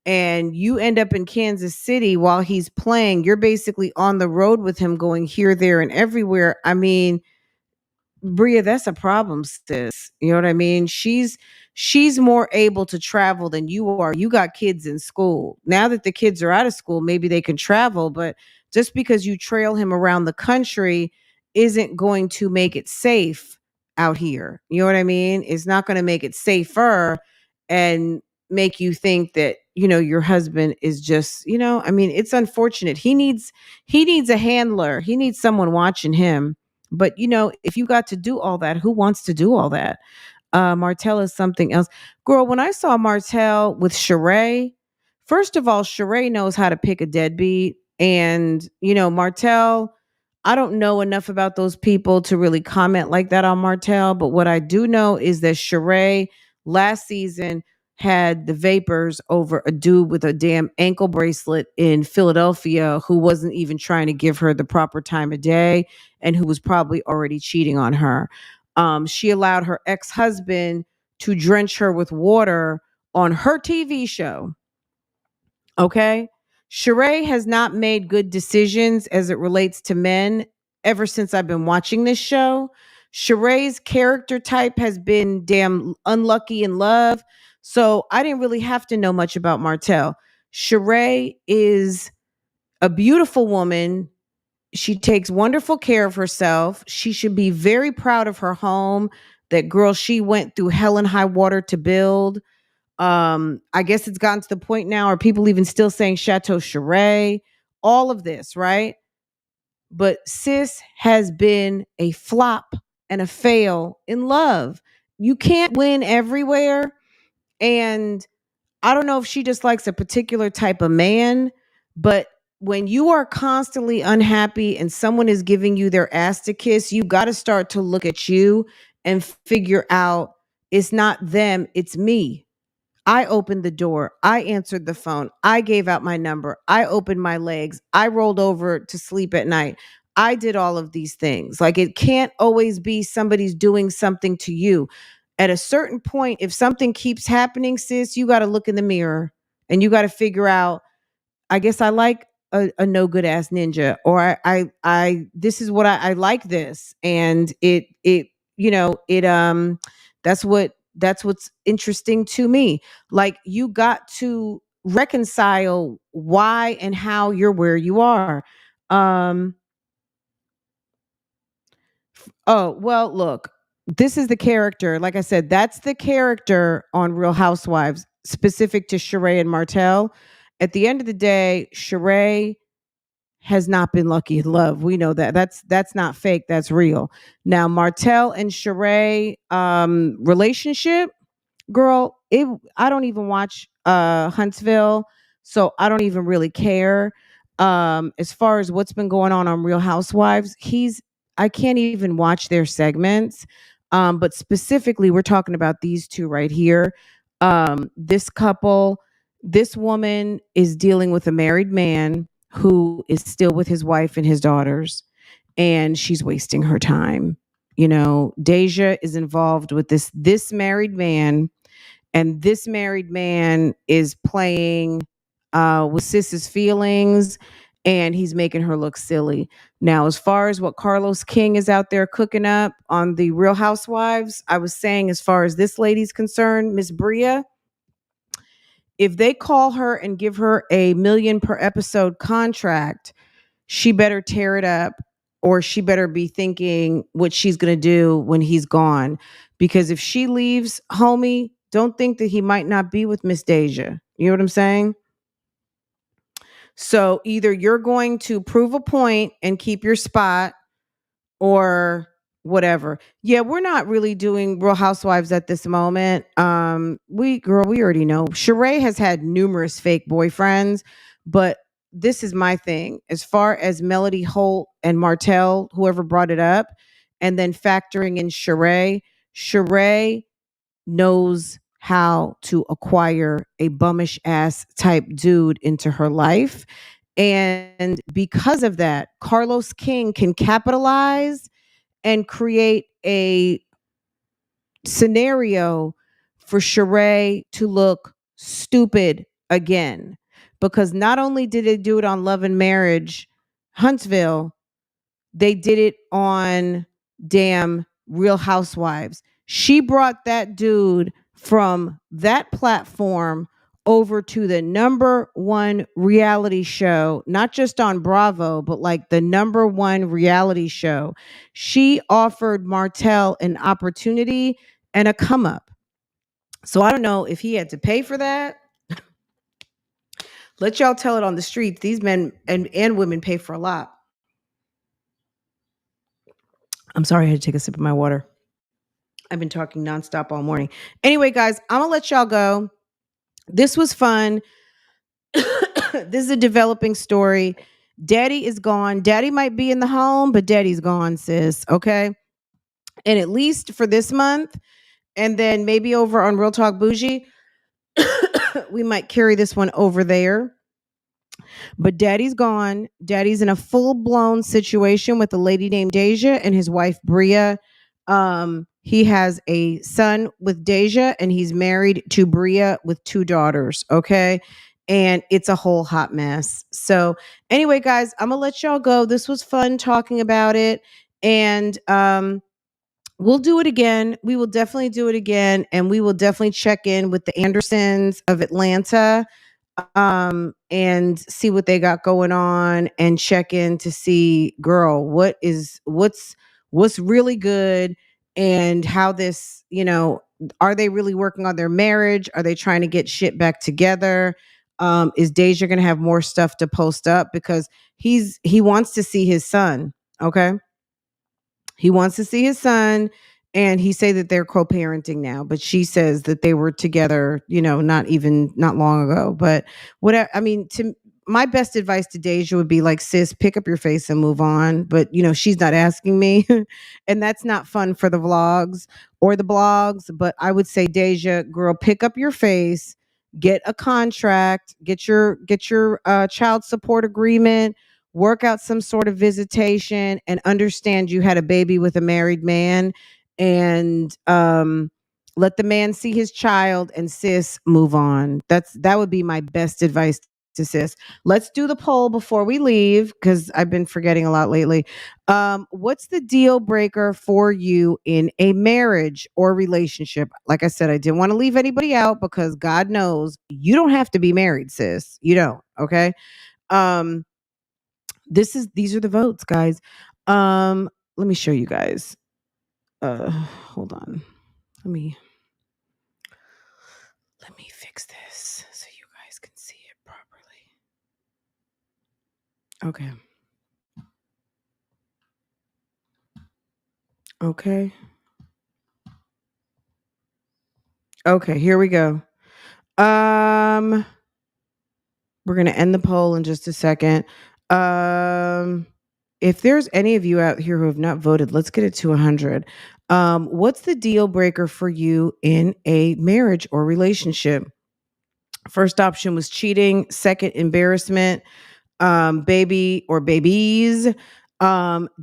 and you end up in Kansas City while he's playing, you're basically on the road with him going here, there, and everywhere. I mean, BRIA, that's a problem, sis. You know what I mean? She's more able to travel than you are. You got kids in school. Now that the kids are out of school, maybe they can travel, but just because you trail him around the country isn't going to make it safe out here. You know what I mean? It's not going to make it safer and make you think that, your husband is just, I mean, it's unfortunate. He needs a handler. He needs someone watching him. But if you got to do all that, who wants to do all that? Martell is something else. Girl, when I saw Martell with Sheree, first of all, Sheree knows how to pick a deadbeat. And, Martell, I don't know enough about those people to really comment like that on Martell. But what I do know is that Sheree last season had the vapors over a dude with a damn ankle bracelet in Philadelphia who wasn't even trying to give her the proper time of day and who was probably already cheating on her. She allowed her ex-husband to drench her with water on her TV show. Okay. Sheree has not made good decisions as it relates to men ever since I've been watching this show. Sheree's character type has been damn unlucky in love. So I didn't really have to know much about Martell. Sheree is a beautiful woman. She takes wonderful care of herself. She should be very proud of her home. That girl, she went through hell and high water to build. I guess it's gotten to the point now, are people even still saying Chateau Sheree? All of this, right? But sis has been a flop and a fail in love. You can't win everywhere. And I don't know if she just likes a particular type of man, but when you are constantly unhappy and someone is giving you their ass to kiss, you got to start to look at you and figure out it's not them, it's me. I opened the door. I answered the phone. I gave out my number. I opened my legs. I rolled over to sleep at night. I did all of these things. Like, it can't always be somebody's doing something to you. At a certain point, if something keeps happening, sis, you got to look in the mirror and you got to figure out, I guess I like a no good ass ninja, or this is what I like this. And that's what's interesting to me. Like, you got to reconcile why and how you're where you are. Um, oh, well, look, this is the character. Like I said, that's the character on Real Housewives specific to Sheree and Martell. At the end of the day, Sheree has not been lucky in love. We know that. That's not fake. That's real. Now, Martell and Sheree relationship, girl, I don't even watch Huntsville, So I don't even really care. As far as what's been going on Real Housewives, I can't even watch their segments. But specifically, we're talking about these two right here. This couple, this woman is dealing with a married man who is still with his wife and his daughters, and she's wasting her time. Deja is involved with this married man, and this married man is playing with Sis's feelings, and he's making her look silly. Now, as far as what Carlos King is out there cooking up on the Real Housewives, I was saying, as far as this lady's concerned, Miss BRIA, if they call her and give her a million per episode contract, she better tear it up, or she better be thinking what she's going to do when he's gone. Because if she leaves, homie, don't think that he might not be with Miss Deja. You know what I'm saying? So either you're going to prove a point and keep your spot, or whatever. Yeah, we're not really doing Real Housewives at this moment. We already know. Sheree has had numerous fake boyfriends, but this is my thing. As far as Melody Holt and Martell, whoever brought it up, and then factoring in Sheree knows how to acquire a bummish ass type dude into her life. And because of that, Carlos King can capitalize and create a scenario for Sheree to look stupid again. Because not only did they do it on Love and Marriage Huntsville, they did it on damn Real Housewives. She brought that dude from that platform over to the number one reality show, not just on Bravo, but like the number one reality show. She offered Martell an opportunity and a come up. So I don't know if he had to pay for that. Let y'all tell it on the streets. These men and women pay for a lot. I'm sorry, I had to take a sip of my water. I've been talking nonstop all morning. Anyway, guys, I'm going to let y'all go. This was fun. This is a developing story. Daddy is gone. Daddy might be in the home, but daddy's gone, sis. Okay. And at least for this month, and then maybe over on Real Talk Bougie, we might carry this one over there. But daddy's gone. Daddy's in a full-blown situation with a lady named Deja and his wife Bria. He has a son with Deja, and he's married to Bria with 2 daughters. Okay. And it's a whole hot mess. So anyway, guys, I'm gonna let y'all go. This was fun talking about it. And we'll do it again. We will definitely do it again. And we will definitely check in with the Andersons of Atlanta, and see what they got going on, and check in to see, girl, what's really good, and how this, are they really working on their marriage? Are they trying to get shit back together? Is Deja gonna have more stuff to post up? Because he wants to see his son. Okay. He wants to see his son, and he say that they're co-parenting now, but she says that they were together, not long ago. But whatever, I mean, to my best advice to Deja would be like, sis, pick up your face and move on. But she's not asking me, and that's not fun for the vlogs or the blogs. But I would say, Deja, girl, pick up your face, get a contract, get your child support agreement, work out some sort of visitation, and understand you had a baby with a married man, and let the man see his child, and sis, move on. That would be my best advice to sis. Let's do the poll before we leave, because I've been forgetting a lot lately. What's the deal breaker for you in a marriage or relationship? Like I said, I didn't want to leave anybody out, because God knows you don't have to be married, sis. You don't. Okay. um these are the votes, guys. Let me show you guys. Hold on. Let me fix this so you guys can see it properly. Okay. Okay. Okay, here we go. Um We're going to end the poll in just a second. If there's any of you out here who have not voted, let's get it to 100. What's the deal breaker for you in a marriage or relationship? First option was cheating. Second, embarrassment. Baby or babies.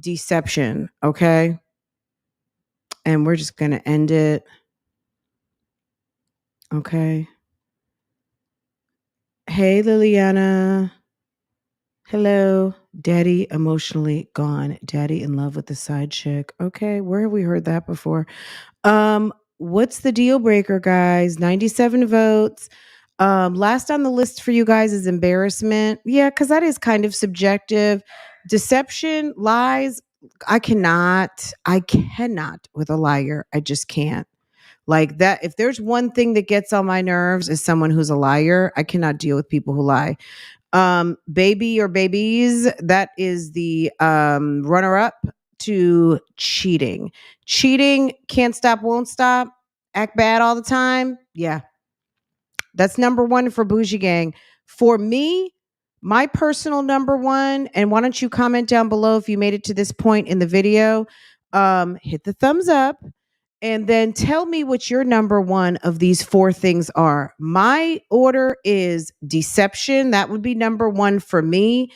Deception. Okay. And we're just going to end it. Okay. Hey, Liliana. Hello. Daddy emotionally gone. Daddy in love with the side chick. Okay. Where have we heard that before? What's the deal breaker, guys? 97 votes. Last on the list for you guys is embarrassment. Yeah, because that is kind of subjective. Deception, lies. I cannot with a liar. I just can't. Like that, if there's one thing that gets on my nerves is someone who's a liar. I cannot deal with people who lie. Baby or babies, that is the runner up to cheating. Cheating, can't stop, won't stop, act bad all the time. Yeah. That's number one for Bougie Gang. For me, my personal number one, and why don't you comment down below if you made it to this point in the video? Hit the thumbs up. And then tell me what your number one of these four things are. My order is deception. That would be number one for me.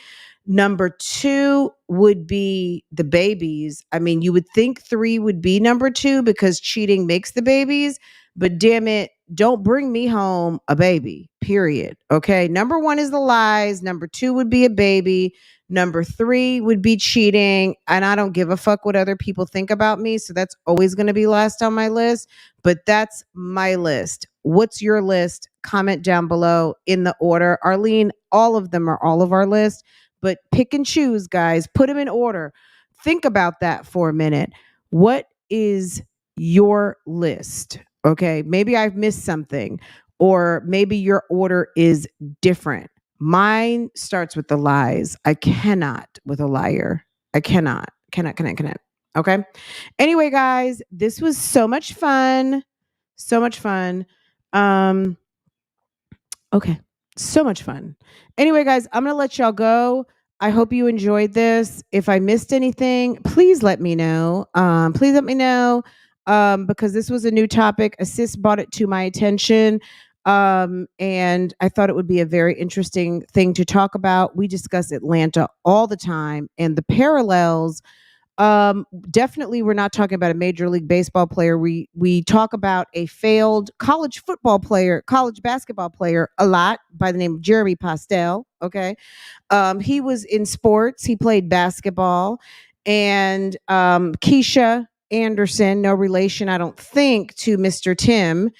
Number two would be the babies. I mean, you would think three would be number two because cheating makes the babies, but damn it, don't bring me home a baby, period. Okay. Number one is the lies. Number two would be a baby. Number three would be cheating. And I don't give a fuck what other people think about me. So that's always going to be last on my list. But that's my list. What's your list? Comment down below in the order. Arlene, all of them are all of our list. But pick and choose, guys. Put them in order. Think about that for a minute. What is your list? Okay. Maybe I've missed something. Or maybe your order is different. Mine starts with the lies. I cannot with a liar. I cannot. Okay. Anyway, guys, this was so much fun. So much fun. Okay. So much fun. Anyway, guys, I'm going to let y'all go. I hope you enjoyed this. If I missed anything, please let me know. Please let me know. Because this was a new topic. Assist brought it to my attention. And I thought it would be a very interesting thing to talk about. We discuss Atlanta all the time and the parallels. Definitely we're not talking about a Major League Baseball player. We talk about a failed college football player, college basketball player a lot by the name of Jeremy Postel. Okay. He was in sports. He played basketball. And Keisha Anderson, no relation, I don't think, to Mr. Tim.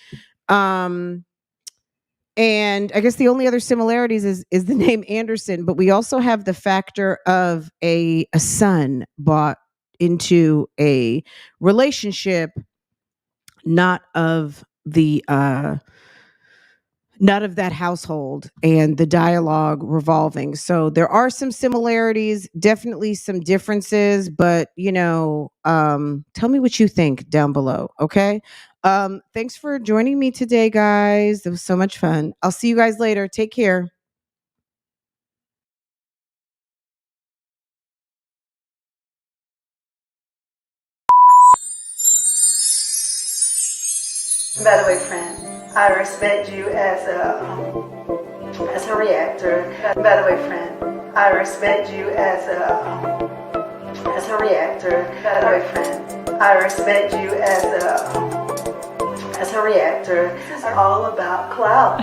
And I guess the only other similarities is the name Anderson, but we also have the factor of a son brought into a relationship, not of that household, and the dialogue revolving. So there are some similarities, definitely some differences, but tell me what you think down below. Okay. Thanks for joining me today, guys. It was so much fun. I'll see you guys later. Take care. By the way, friend, I respect you as a reactor. By the way, friend, I respect you as a reactor. By the way, friend, I respect you as a reactor. It's all about clout.